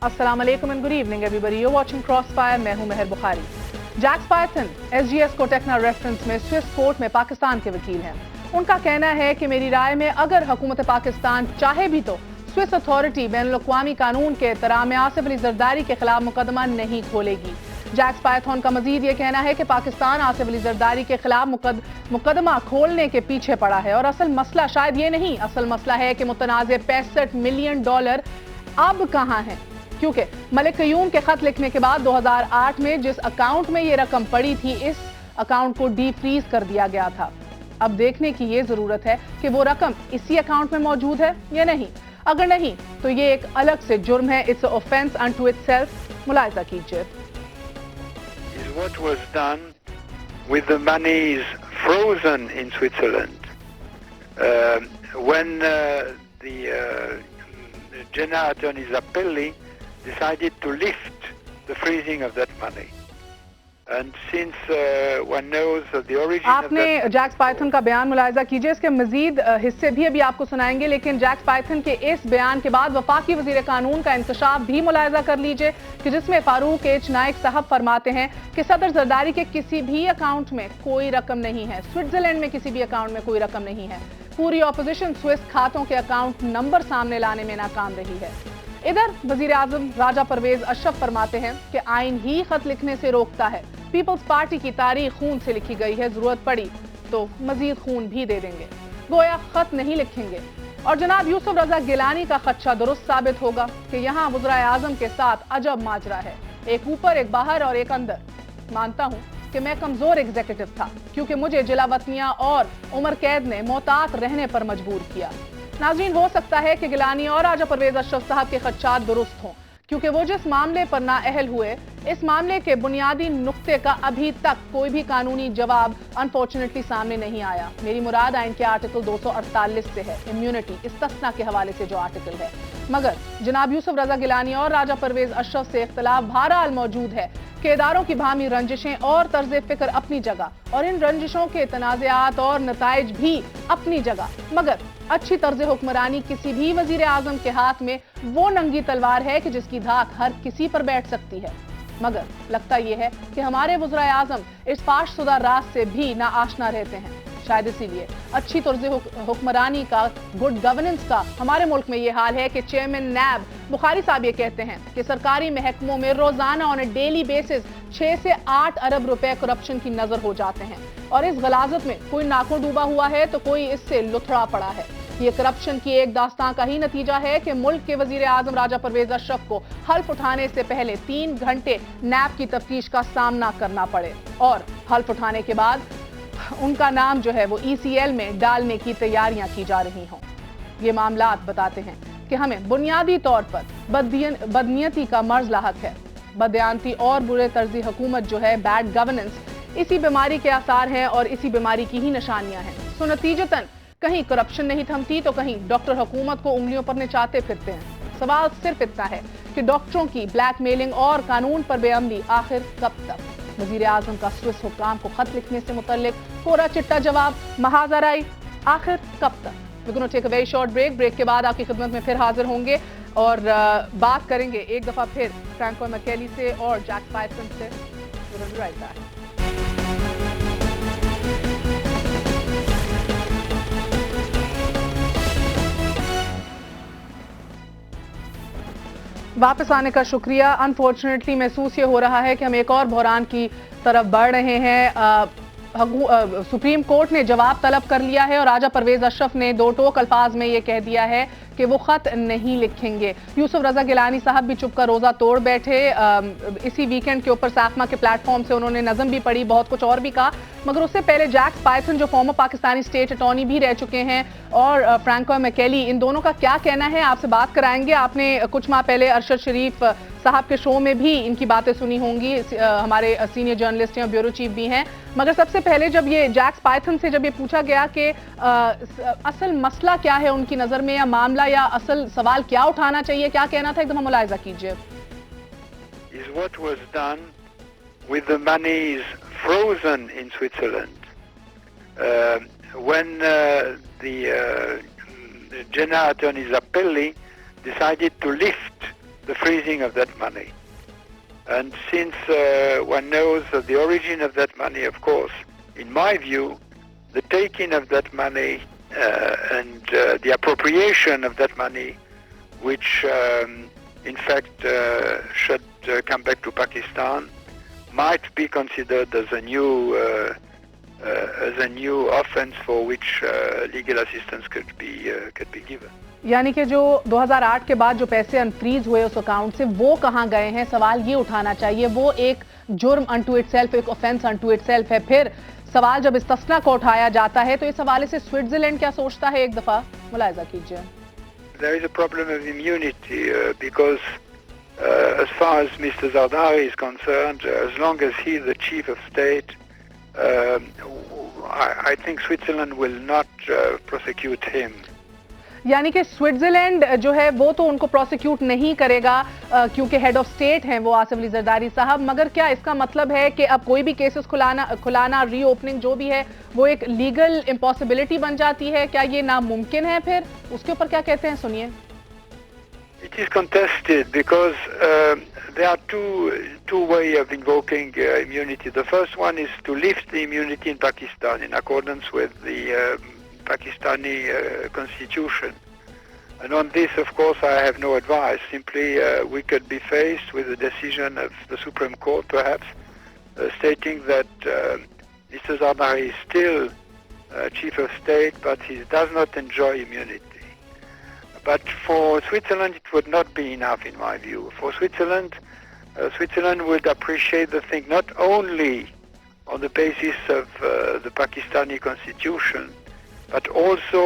अस्सलाम वालेकुम and good evening everybody, you watching crossfire. मैं हूं Meher Bukhari. Jacks Python SGS Cotecna reference में स्विस कोर्ट में पाकिस्तान के वकील हैं। उनका कहना है कि मेरी राय में अगर हुकूमत पाकिस्तान चाहे भी तो स्विस अथॉरिटी बैनुल-अक़वामी कानून के एहतराम में आसिफ अली जरदारी के खिलाफ मुकदमा नहीं खोलेगी। जैक्स पाइथन का मजीद ये कहना है कि पाकिस्तान आसिफ अली जरदारी के खिलाफ मुकदमा खोलने के पीछे पड़ा है और असल मसला शायद ये नहीं, असल मसला है कि मुतनाज़ $65 मिलियन अब कहां है, क्योंकि मलिक क़य्यूम के खत लिखने के बाद 2008 में जिस अकाउंट में ये रकम पड़ी थी, इस अकाउंट को डी फ्रीज कर दिया गया था। अब देखने की ये जरूरत है कि वो रकम इसी अकाउंट में मौजूद है या नहीं। अगर नहीं तो ये एक अलग से जुर्म है। It's offence unto itself. मुलाहिजा कीजिए। What was done with the monies frozen in Switzerland when the General Attorney Zappelli decided to lift the freezing of that money. And since one knows the origin आपने Jacques Python का बयान मुलाहिजा कीजिए। इसके मजीद हिस्से भी अभी आपको सुनाएंगे, लेकिन जैक्स पाइथन के इस बयान के बाद वफाकी वजीर कानून का इंकशाफ भी मुलाहिजा कर लीजिए कि जिसमें फारूक एच नाइक साहब फरमाते हैं कि सदर जरदारी के किसी भी अकाउंट में कोई रकम नहीं है, स्विट्जरलैंड में किसी भी अकाउंट में कोई रकम नहीं है। पूरी ऑपोजिशन स्विस खातों के अकाउंट नंबर सामने लाने में नाकाम रही है। इधर वजीर आजम राजा परवेज अशरफ फरमाते हैं कि आइन ही खत लिखने से रोकता है। पीपल्स पार्टी की तारीख खून से लिखी गई है, जरूरत पड़ी तो मजीद खून भी दे देंगे, गोया खत नहीं लिखेंगे। और जनाब यूसुफ रजा गिलानी का खदशा दुरुस्त साबित होगा कि यहाँ वज़राए आजम के साथ अजब माजरा है, एक ऊपर एक बाहर और एक अंदर। मानता हूँ कि मैं कमजोर एग्जीक्यूटिव था, क्योंकि मुझे जिलावतनियां और उम्र कैद ने मोहतात रहने पर मजबूर किया। नाज़रीन, हो सकता है कि गिलानी और राजा परवेज अशरफ साहब के खदशात दुरुस्त हों, क्योंकि वो जिस मामले पर नाअहल हुए, इस मामले के बुनियादी नुक्ते का अभी तक कोई भी कानूनी जवाब अनफॉर्चुनेटली सामने नहीं आया। मेरी मुराद आइन के आर्टिकल 248 से है, इम्यूनिटी इस्तिस्ना के हवाले से जो आर्टिकल है। मगर जनाब यूसुफ रजा गिलानी और राजा परवेज अशरफ से इख्तलाफ बहरहाल मौजूद है कि इदारों की बाहमी रंजिशें और तर्ज फिक्र अपनी जगह और इन रंजिशों के तनाज़ात और नताइज भी अपनी जगह, मगर अच्छी तर्ज हुक्मरानी किसी भी वजीर आजम के हाथ में वो नंगी तलवार है कि जिसकी धाक हर किसी पर बैठ सकती है। मगर लगता यह है कि हमारे वज़राए आजम इस फाशशुदा राज से भी ना आशना रहते हैं। शायद इसीलिए अच्छी तर्ज हुक्मरानी का, गुड गवर्नेंस का हमारे मुल्क में ये हाल है कि चेयरमैन नैब बुखारी साहब ये कहते हैं कि सरकारी महकमों में रोजाना ऑन ए डेली बेसिस 6 से 8 अरब रुपए करप्शन की नजर हो जाते हैं, और इस गलाजत में कोई नाखून डूबा हुआ है तो कोई इससे लुथड़ा पड़ा है। ये करप्शन की एक दास्तां का ही नतीजा है कि मुल्क के वजीर आजम राजा परवेज अशरफ को हल्फ उठाने से पहले 3 घंटे नैब की तफ्तीश का सामना करना पड़े, और हल्फ उठाने के बाद उनका नाम जो है वो ECL में डालने की तैयारियां की जा रही हों। ये मामलात बताते हैं कि हमें बुनियादी तौर पर बदनीयती का मर्ज लाहक है। बदयांती और बुरे तर्जी हुकूमत जो है, बैड गवर्नेंस, इसी बीमारी के आसार हैं और इसी बीमारी की ही निशानियां हैं। सो नतीजतन कहीं करप्शन नहीं थमती तो कहीं डॉक्टर हुकूमत को उंगलियों पर नचाते फिरते हैं। सवाल सिर्फ इतना है कि डॉक्टरों की ब्लैकमेलिंग और कानून पर बेअमली आखिर कब तक। वजीर आजम का स्विस हुक्काम को खत लिखने से मुतल्लिक कोरा चिट्टा जवाब महाजराई आखिर कब तक। We gonna take a very short break. Break के बाद आपकी खिदमत में फिर हाजिर होंगे और बात करेंगे एक दफा फिर फ्रैंको मैकेली से और जैक्स पाइथन से। Right back. वापस आने का शुक्रिया। अनफॉर्चुनेटली महसूस ये हो रहा है कि हम एक और बहरान की तरफ बढ़ रहे हैं। सुप्रीम कोर्ट ने जवाब तलब कर लिया है और राजा परवेज अशरफ ने दो टोक अल्फाज में ये कह दिया है कि वो खत नहीं लिखेंगे। यूसुफ रजा गिलानी साहब भी चुप का रोजा तोड़ बैठे। इसी वीकेंड के ऊपर साकमा के प्लेटफॉर्म से उन्होंने नज़म भी पढ़ी, बहुत कुछ और भी कहा। मगर उससे पहले जैक्स पाइथन जो फॉर्मर पाकिस्तानी स्टेट अटॉर्नी भी रह चुके हैं और फ्रैंको मैकेली, इन दोनों का क्या कहना है आपसे बात कराएंगे। आपने कुछ माह पहले अरशद शरीफ साहब के शो में भी इनकी बातें सुनी होंगी। हमारे सीनियर जर्नलिस्ट हैं और ब्यूरो चीफ भी हैं। मगर सबसे पहले जब ये जैक्स पाइथन से जब ये पूछा गया कि असल मसला क्या है उनकी नज़र में, या मामला या असल सवाल क्या उठाना चाहिए, क्या कहना था, एकदम मुलाहिजा कीजिए। Is what was done with the monies frozen in Switzerland when the General Attorney Zappelli decided to lift the freezing of that money. And since one knows the origin of that money, of course, in my view, the taking of that money and the appropriation of that money, which in fact should come back to Pakistan, might be considered as a new offense for which legal assistance could be given. यानी कि जो 2008 के बाद जो पैसे unfreeze हुए उस account से वो कहां गए हैं, सवाल ये उठाना चाहिए। वो एक जुर्म अनटू इटसेल्फ, एक ऑफेंस अनटू इटसेल्फ है। फिर सवाल जब इस्तिस्ना को उठाया जाता है तो इस हवाले से स्विट्जरलैंड क्या सोचता है, एक दफा मुलाहिजा कीजिए। There is a problem of immunity because as far as Mr. Zardari is concerned, as long as he is the chief of state, I think Switzerland will not prosecute him. यानी कि Switzerland जो है वो तो उनको prosecute नहीं करेगा क्योंकि हेड ऑफ स्टेट हैं वो आसिफ अली जरदारी साहब, मगर क्या इसका मतलब है कि अब कोई भी केसेस खुलाना रीओपनिंग जो भी है वो एक लीगल इम्पॉसिबिलिटी बन जाती है? क्या ये नामुमकिन है? फिर उसके ऊपर क्या कहते हैं, सुनिए। It is contested because there are two ways of invoking immunity. The first one is to lift the immunity in Pakistan in accordance with the Pakistani constitution. And on this, of course, I have no advice. Simply, we could be faced with a decision of the Supreme Court, perhaps, stating that Mr. Zardari is still chief of state, but he does not enjoy immunity. But for Switzerland, it would not be enough, in my view. For Switzerland, Switzerland would appreciate the thing not only on the basis of the Pakistani constitution, but also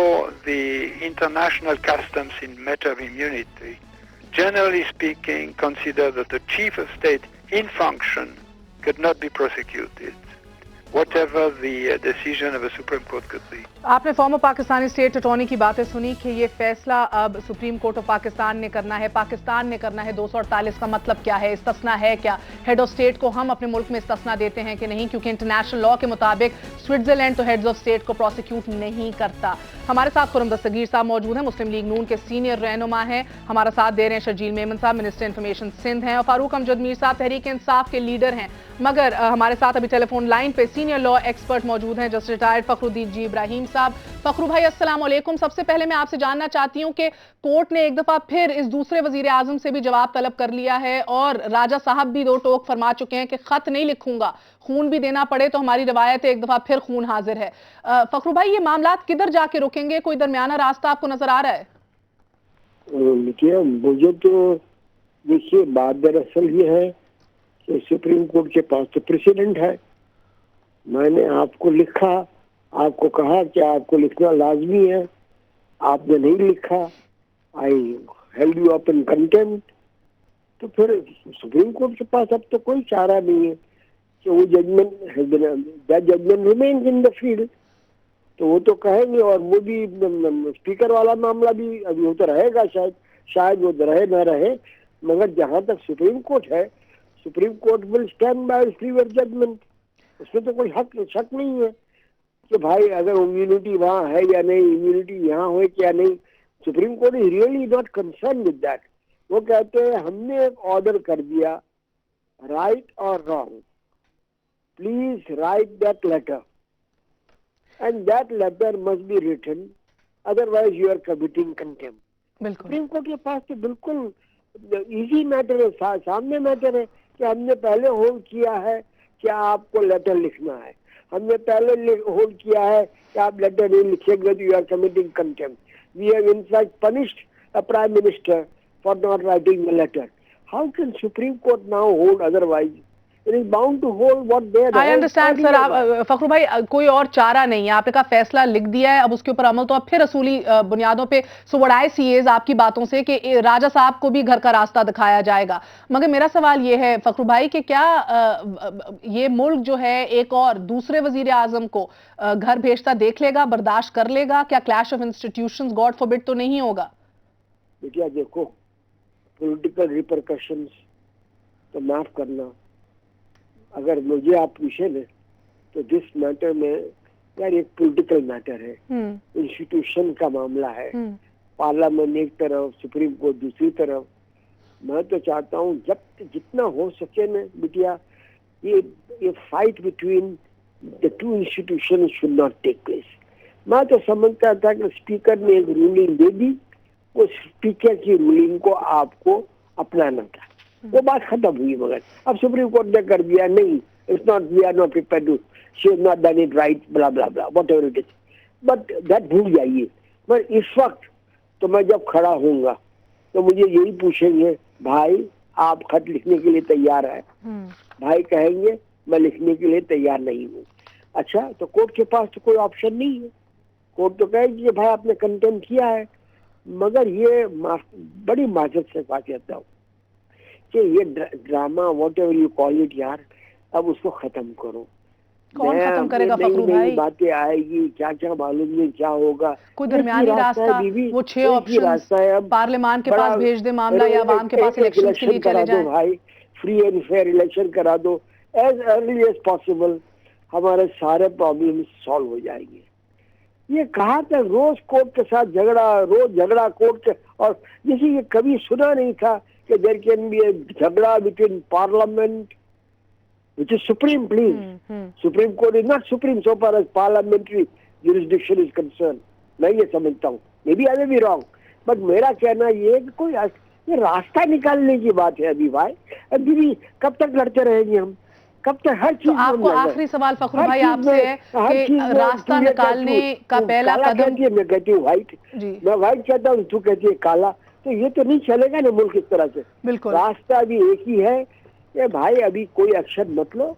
the international customs in matter of immunity. Generally speaking, consider that the chief of state in function could not be prosecuted, whatever the decision of the Supreme Court could be. आपने farmer Pakistani state attorney की बातें सुनी कि ये फैसला अब supreme court of Pakistan ने करना है, पाकिस्तान ने करना है। 248 का मतलब क्या है, इस्तिस्ना है क्या? हेड ऑफ स्टेट को हम अपने मुल्क में इस्तिस्ना देते हैं कि नहीं? क्योंकि इंटरनेशनल लॉ के मुताबिक स्विट्जरलैंड तो हेड्स ऑफ स्टेट को प्रोसिक्यूट नहीं करता। हमारे साथ खुरम दस्तगीर साहब मौजूद हैं, मुस्लिम लीग नून के सीनियर रहनुमा हैं। हमारा साथ दे रहे हैं शर्जील मेमन साहब, मिनिस्टर इन्फॉर्मेशन सिंध हैं, और फारूक अमजद मीर साहब तहरीक इंसाफ के लीडर हैं। मगर हमारे साथ अभी टेलीफोन लाइन पे सीनियर लॉ एक्सपर्ट मौजूद हैं, जस्ट रिटायर्ड फखरुद्दीन जी इब्राहिम साहब। फखरू भाई अस्सलाम वालेकुम। सबसे पहले मैं आपसे जानना चाहती हूं कि कोर्ट ने एक दफा फिर इस दूसरे वजीर आजम से भी जवाब तलब कर लिया है और राजा साहब भी दो टोक फरमा चुके हैं कि खत नहीं लिखूंगा, खून भी देना पड़े तो हमारी रवायत है, एक दफा फिर खून हाजिर है। फखरू भाई, ये मामला किधर जाके रुकेंगे? कोई दरमियाना रास्ता आपको नजर आ रहा है? मुझे तो देखिए, बात दरअसल ये है कि सुप्रीम कोर्ट के पास तो प्रेसिडेंट है। मैंने आपको लिखा, आपको कहा कि आपको लिखना लाजमी है, आपने नहीं लिखा, I held you up in contempt. तो फिर सुप्रीम कोर्ट के पास अब तो कोई चारा नहीं है कि वो judgement remains in the field, तो वो तो कहेंगे। और वो भी स्पीकर वाला मामला भी अभी वो तो रहेगा, शायद वो रहे न रहे, मगर जहाँ तक सुप्रीम कोर्ट है, Supreme Court will stand by previous judgement. उसमें तो कोई शक नहीं है कि भाई अगर इम्यूनिटी वहाँ है या नहीं, इम्यूनिटी यहाँ हो क्या नहीं। Supreme court is really not concern with that. वो कहते हैं हमने एक ऑर्डर कर दिया, राइट और wrong, please write that letter and that letter must be written, otherwise you are committing contempt. Supreme Court के पास तो बिल्कुल इजी मैटर है, सामने मैटर है कि हमने पहले होल्ड किया है कि आपको लेटर लिखना है, हमने पहले होल्ड किया है कि आप लेटर नहीं लिखेंगे तो you are committing contempt. We have in fact punished a prime minister for not writing the letter. How can Supreme Court now hold otherwise? It is bound to hold what they are. I understand, sir. Fakhru भाई, कोई और चारा नहीं है। आपने कहा फैसला लिख दिया है, अब उसके ऊपर अमल तो अब फिर असूली बुनियादों पे। So what I C is आपकी बातों से कि राजा साहब को भी घर का रास्ता दिखाया जाएगा। मगर मेरा सवाल ये है फखरू भाई कि क्या ये मुल्क जो है एक और दूसरे वजीर आजम को घर भेजता देख लेगा, बर्दाश्त कर लेगा? क्या clash of institutions God forbid तो नहीं होगा? बेटिया देखो, पॉलिटिकल रिपरकशंस तो माफ करना, अगर मुझे आप पूछे ना तो दिस मैटर में यार एक पॉलिटिकल मैटर है, इंस्टीट्यूशन का मामला है। पार्लियामेंट एक तरफ, सुप्रीम कोर्ट दूसरी तरफ। मैं तो चाहता हूँ जब जितना हो सके ना बिटिया, ये fight between the two institution should not take place. मैं तो समझता था कि स्पीकर ने एक रूलिंग दे दी, उस स्पीकर की रूलिंग को आपको अपनाना था, वो बात खत्म हुई। मगर अब सुप्रीम कोर्ट ने कर दिया, नहीं, it's not, we are not prepared to, she has not done it right, blah blah blah, whatever it is, but that भूल जाइए। पर इस वक्त तो मैं जब खड़ा होऊंगा तो मुझे यही पूछेंगे, भाई आप खत लिखने के लिए तैयार है? भाई कहेंगे मैं लिखने के लिए तैयार नहीं हूँ। अच्छा, तो कोर्ट के पास तो कोई ऑप्शन नहीं है। कोर्ट तो कहेगी भाई आपने कंटेम्प्ट किया है। मगर ये बड़ी माजत से बात कहता हूँ कि ये drama what ever you call it यार, अब उसको खत्म करो। कौन खत्म करेगा फखरू भाई? बातें आएगी, क्या क्या मालूम नहीं क्या होगा। कोई दरमियानी रास्ता, वो 6 ऑप्शन पार्लियामान के पास भेज दे मामला, या आवाम के पास इलेक्शन के लिए चले जाए। भाई फ्री एंड फेयर इलेक्शन करा दो एज अर्ली एज पॉसिबल, हमारे सारे प्रॉब्लम सॉल्व हो जाएंगे। ये कहा था रोज कोर्ट के साथ झगड़ा, रोज झगड़ा कोर्ट के, और जैसे ये कभी सुना नहीं था कि देयर कैन बी झगड़ा between parliament which is supreme, please. Supreme Court is not supreme so far as parliamentary jurisdiction is concerned. मैं ये समझता हूँ, maybe I may be wrong, but मेरा कहना ये है कि कोई ये रास्ता निकालने की बात है अभी भाई। अभी भी कब तक लड़ते रहेंगे हम, कब तक हर चीज। तो आपको आखिरी सवाल फखरू भाई आपसे है कि रास्ता निकालने का पहला कदम। मैं कहती हूँ व्हाइट, मैं व्हाइट कहता हूँ, तू कहती है काला, तो ये तो नहीं चलेगा ना मुल्क इस तरह से। बिल्कुल, रास्ता भी एक ही है कि भाई अभी कोई एक्शन मत लो।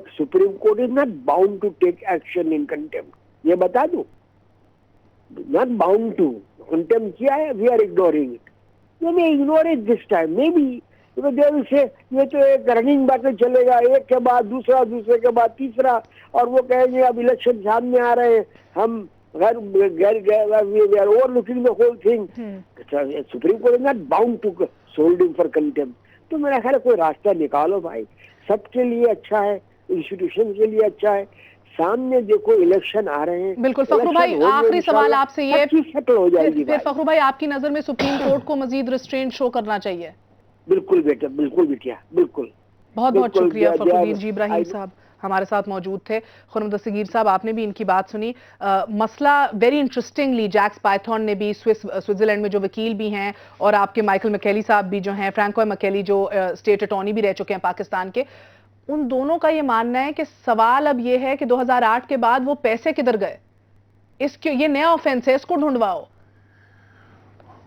Supreme court is not bound to take action in contempt, ये बता दो, नॉट बाउंड टू। कंटेम्प्ट किया है, we are ignoring it, we may ignore it this time, maybe there से ये तो एक रनिंग बैटल चलेगा, एक के बाद दूसरा, दूसरे के बाद तीसरा, और वो कहेंगे अब इलेक्शन सामने आ रहे हैं, हम overlooking the whole thing. Supreme court is not bound to hold him for contempt. तो मेरा ख्याल है कोई रास्ता निकालो भाई, सबके लिए अच्छा है, इंस्टीट्यूशन के लिए अच्छा है। सामने देखो इलेक्शन आ रहे हैं। बिल्कुल फखरू भाई, आखिरी सवाल आपसे ये, सेटल हो जाएगी। फिर फखरू भाई आपकी नजर में सुप्रीम कोर्ट को मजीद रिस्ट्रेंट शो करना चाहिए? बिल्कुल बेटा, बिल्कुल बिटिया, बिल्कुल। बहुत बहुत शुक्रिया फखरुद्दीन जी इब्राहिम साहब हमारे साथ मौजूद थे। खुर्रम दस्तगीर साहब, आपने भी इनकी बात सुनी। मसला वेरी इंटरेस्टिंगली जैक्स पाइथन ने भी, स्विट्जरलैंड में जो वकील भी हैं, और आपके माइकल मैकेली साहब भी जो हैं, फ्रैंको मैकेली जो स्टेट अटॉर्नी भी रह चुके हैं पाकिस्तान के, उन दोनों का ये मानना है कि सवाल अब ये है कि 2008 के बाद वो पैसे किधर गए, इसके ये नया ऑफेंस है, इसको ढूंढवाओ।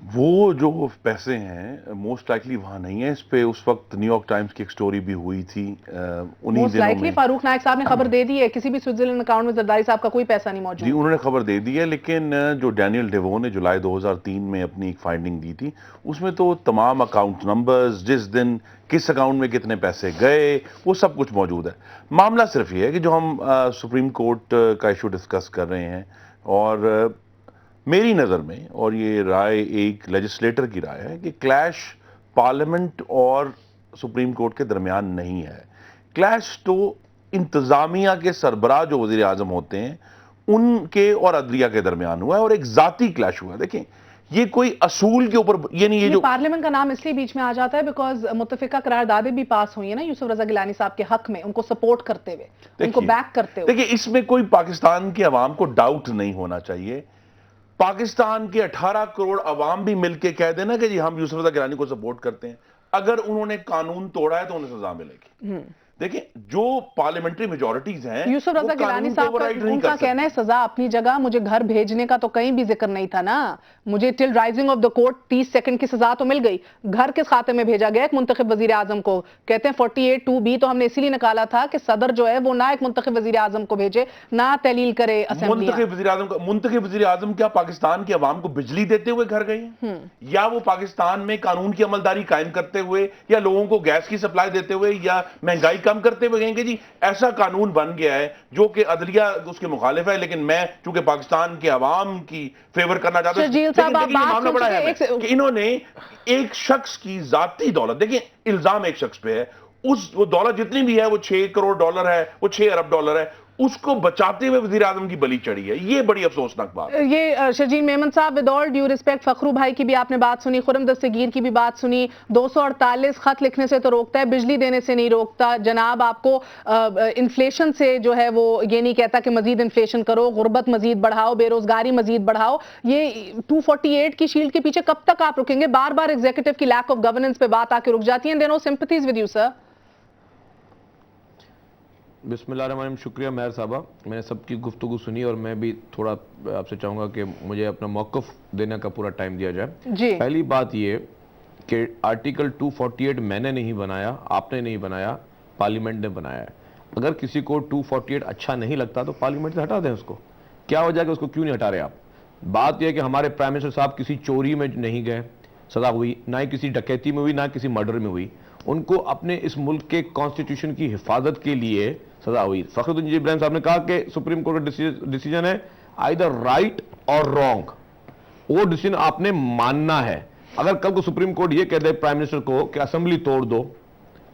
वो जो पैसे हैं मोस्ट लाइकली वहां नहीं है। इस पे उस वक्त न्यूयॉर्क टाइम्स की एक स्टोरी भी हुई थी उन्हीं दिनों में। फारूक नायक साहब ने खबर दे दी है, किसी भी स्विट्जरलैंड अकाउंट में जरदारी साहब का कोई पैसा नहीं मौजूद। जी, उन्होंने खबर दे दी है, लेकिन जो डैनियल डेवो ने जुलाई 2003 में अपनी एक फाइंडिंग दी थी, उसमें तो तमाम अकाउंट नंबर्स, जिस दिन किस अकाउंट में कितने पैसे गए, वो सब कुछ मौजूद है। मामला सिर्फ ये है कि जो हम सुप्रीम कोर्ट का इशू डिस्कस कर रहे हैं, और मेरी नज़र में, और ये राय एक लेजिस्लेटर की राय है, कि क्लैश पार्लियामेंट और सुप्रीम कोर्ट के दरमियान नहीं है। क्लैश तो इंतज़ामिया के सरबराह जो वज़ीर आज़म होते हैं उनके और अदलिया के दरमियान हुआ है, और एक ज़ाती क्लैश हुआ है। देखें, ये कोई असूल के ऊपर, ये नहीं, ये जो पार्लियामेंट का नाम इसलिए बीच में आ जाता है बिकॉज मुत्तफिका करारदादें भी पास हुई है ना यूसुफ रजा गिलानी साहब के हक में, उनको सपोर्ट करते हुए, उनको बैक करते हुए। देखिए, इसमें कोई पाकिस्तान के अवाम को डाउट नहीं होना चाहिए। पाकिस्तान के 18 करोड़ अवाम भी मिलके कह देना कि जी हम यूसुफ रजा गिलानी को सपोर्ट करते हैं, अगर उन्होंने कानून तोड़ा है तो उन्हें सजा मिलेगी। देखिए, जो पार्लियामेंट्री मेजॉरिटीज हैं, यूसुफ रजा गिलानी साहब उनका कहना है सजा अपनी जगह, मुझे घर भेजने का तो कहीं भी जिक्र नहीं था ना, मुझे till rising of the court 30 second की सजा तो मिल गई, घर किस खाते में भेजा गया? एक मुंतखब वजीर आजम को। कहते हैं 48(2)B तो हमने इसीलिए निकाला था कि सदर जो है वो ना एक मुंतखब वजीर आजम को भेजे, ना तहलील करे असेंबली। मुंतखब वजीर आजम क्या पाकिस्तान के अवाम को बिजली देते हुए घर गए, या वो पाकिस्तान में कानून की अमलदारी कायम करते हुए, या लोगों को गैस की सप्लाई देते हुए, या महंगाई कम करते हुए गए? जी ऐसा कानून बन गया है जो कि अदलिया उसके मुखालिफ है, लेकिन मैं चूंकि पाकिस्तान के अवाम की फेवर करना चाहता हूं। मामला बड़ा है कि इन्होंने एक शख्स की जाती दौलत, देखिए इल्जाम एक शख्स पे है, वो दौलत जितनी भी है, वो $6 करोड़ है, वो $6 अरब है, उसको बचाते हुए वज़ीर आज़म की बलि चढ़ी है। ये बड़ी अफसोसनाक बात है। ये शर्जील मेमन साहब, with all due respect, Fakhru भाई की भी आपने बात सुनी, खुर्रम दस्तगीर की भी बात सुनी। 248 खत लिखने से तो रोकता है, बिजली देने से नहीं रोकता। जनाब आपको इन्फ्लेशन से जो है वो ये नहीं कहता कि मजीद इन्फ्लेशन करो, गुर्बत मजीद बढ़ाओ, बेरोजगारी मजीद बढ़ाओ। ये 248 की शील्ड के पीछे कब तक आप रुकेंगे? बार बार एग्जीक्यूटिव की लैक ऑफ गवर्नेंस पे बात आके रुक जाती है। देनो सिंपैथीज विद यू सर। बिस्मिल्लाहिर्रहमानिर्रहीम। शुक्रिया मेहर साहबा, मैंने सबकी गुफ्तगू सुनी और मैं भी थोड़ा आपसे चाहूँगा कि मुझे अपना मौक़िफ़ देने का पूरा टाइम दिया जाए जी। पहली बात ये कि आर्टिकल 248 मैंने नहीं बनाया, आपने नहीं बनाया, पार्लियामेंट ने बनाया है। अगर किसी को 248 अच्छा नहीं लगता तो पार्लियामेंट से हटा दें उसको। क्या वजह है कि उसको क्यों नहीं हटा रहे आप? बात यह है कि हमारे प्राइम मिनिस्टर साहब किसी चोरी में नहीं गए, सज़ा हुई, ना ही किसी डकैती में हुई, ना किसी मर्डर में हुई। उनको अपने इस मुल्क के कॉन्स्टिट्यूशन की हिफाजत के लिए सजा हुई। फखरुद्दीन इब्राहिम साहब ने कहा कि सुप्रीम कोर्ट का डिसीजन है आइदर राइट और रॉन्ग, वो डिसीजन आपने मानना है। अगर कल को सुप्रीम कोर्ट ये कह दे प्राइम मिनिस्टर को कि असेंबली तोड़ दो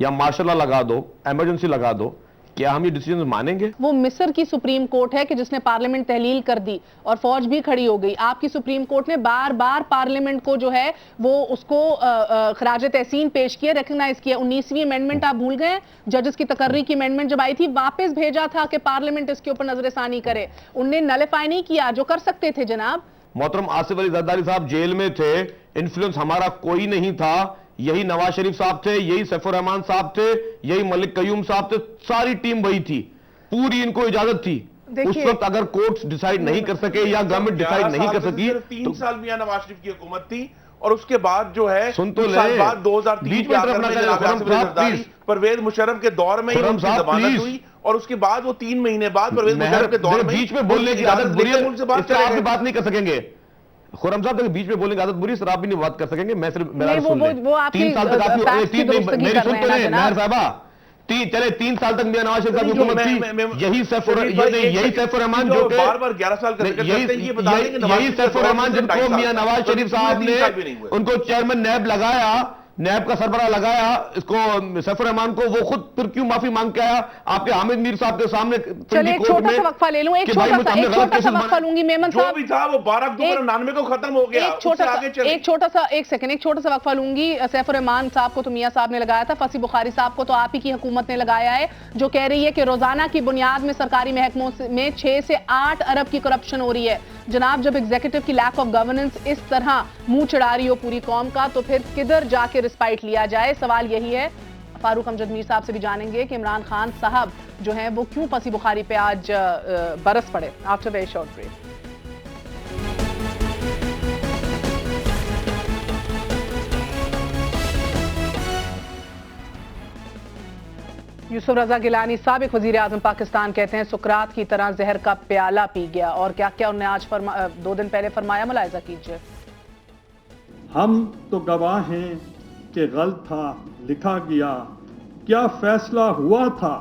या मार्शल लॉ लगा दो, इमरजेंसी लगा दो, क्या हम ये डिसीजन मानेंगे? वो मिस्र की सुप्रीम कोर्ट है कि जिसने पार्लियामेंट तहलील कर दी और फौज भी खड़ी हो गई। आपकी सुप्रीम कोर्ट ने बार बार पार्लियामेंट को जो है वो उसको खराज तहसीन पेश किया, रिकग्नाइज किया। 19वीं अमेंडमेंट आप भूल गए? जजेस की तकर्री की अमेंडमेंट जब आई थी, वापस भेजा था कि पार्लियामेंट इसके ऊपर नजरसानी करे। उनने नलिफाई नहीं किया जो कर सकते थे। जनाब मोहतरम आसिफ अली जरदारी साहब जेल में थे, इन्फ्लुएंस हमारा कोई नहीं था। यही नवाज शरीफ साहब थे, यही सैफुर रहमान साहब थे, यही मलिक कयूम साहब थे, सारी टीम वही थी, पूरी इनको इजाजत थी। उस वक्त अगर कोर्ट्स डिसाइड नहीं कर सके या गवर्नमेंट डिसाइड नहीं कर सकी, 3 साल मियां नवाज शरीफ की हुकूमत थी और उसके बाद जो है सुन तो ले, बाद 2003 में परवेज मुशर्रफ के दौर में जमानत हुई और उसके बाद वो 3 महीने बाद परवेज मुशर्रफ के दौर में बीच में बोलने की आदत बुरी है, उनसे बात नहीं कर सकेंगे। खुर्रम साहब बीच में बोलने की आदत बुरी, सर आप भी नहीं बात कर सकेंगे। मैं सिर्फ मेरा सुन ले। 3 साल तक आपकी मेरी सुन तो ले मेहर साहबा, 3 साल तक मियां नवाज शरीफ साहब की हुकूमत थी। यही सैफुर रहमान जो बार 11 साल यही सैफुर रहमान जिनको मियां नवाज शरीफ साहब ने उनको चेयरमैन नैब लगाया, नैब का सरबराह लगाया इसको सैफुर रहमान को, वो खुद फिर क्यों माफी मांग के आया आपके हामिद मीर साहब के सामने? चलिए एक छोटा सा वक्फा ले लूं, एक छोटा सा वक्फा लूंगी। मेमन साहब, जो भी था वो 12 अक्टूबर 99 को खत्म हो गया। एक छोटा सा वक्फा लूंगी। सैफुर रहमान साहब को तो मियां साहब ने लगाया था, फसी बुखारी साहब को तो आप ही की हुकूमत ने लगाया है, जो कह रही है कि रोजाना की बुनियाद में सरकारी महकमों में 6 से 8 अरब की करप्शन हो रही है। जनाब जब एग्जीक्यूटिव की लैक ऑफ गवर्नेंस इस तरह मुंह चढ़ा रही हो पूरी कौम का, तो फिर किधर जाके रिस्पाइट लिया जाए? सवाल यही है। फारूक अमजद मीर साहब से भी जानेंगे कि इमरान खान साहब जो हैं वो क्यों फंसी बुखारी पे आज बरस पड़े। After very short break. Yusuf Raza Gilani साबिक वजीर आजम पाकिस्तान कहते हैं सुकरात की तरह जहर का प्याला पी गया, और क्या क्या उन्होंने आज 2 दिन पहले फरमाया, मुलाहिजा कीजिए। हम तो गवाह हैं कि गलत था, लिखा गया, क्या फैसला हुआ था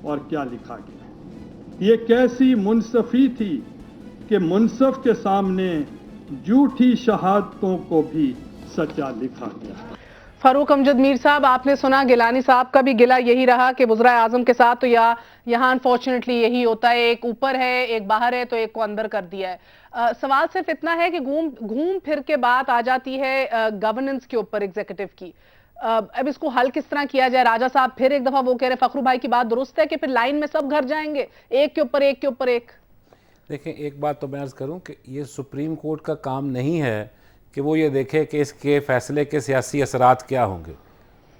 और क्या लिखा गया। ये कैसी मुनसफी थी कि मुनसफ के सामने झूठी शहादतों को भी सच्चा लिखा गया। फारूक अमजद मीर साहब, आपने सुना गिलानी साहब का भी गिला यही रहा कि वज़ीर आज़म के साथ तो यहाँ अनफॉर्चुनेटली यही होता है, एक ऊपर है एक बाहर है तो एक को अंदर कर दिया है। सवाल सिर्फ इतना है कि घूम फिर के बात आ जाती है गवर्नेंस के ऊपर एग्जीक्यूटिव की। अब इसको हल किस तरह किया जाए? राजा साहब फिर एक दफा वो कह रहे, फखरू भाई की बात दुरुस्त है कि फिर लाइन में सब घर जाएंगे एक के ऊपर एक के ऊपर एक। देखें, एक बात तो मैं अर्ज़ करूं कि ये सुप्रीम कोर्ट का काम नहीं है कि वो ये देखे कि इसके फैसले के सियासी असरात क्या होंगे।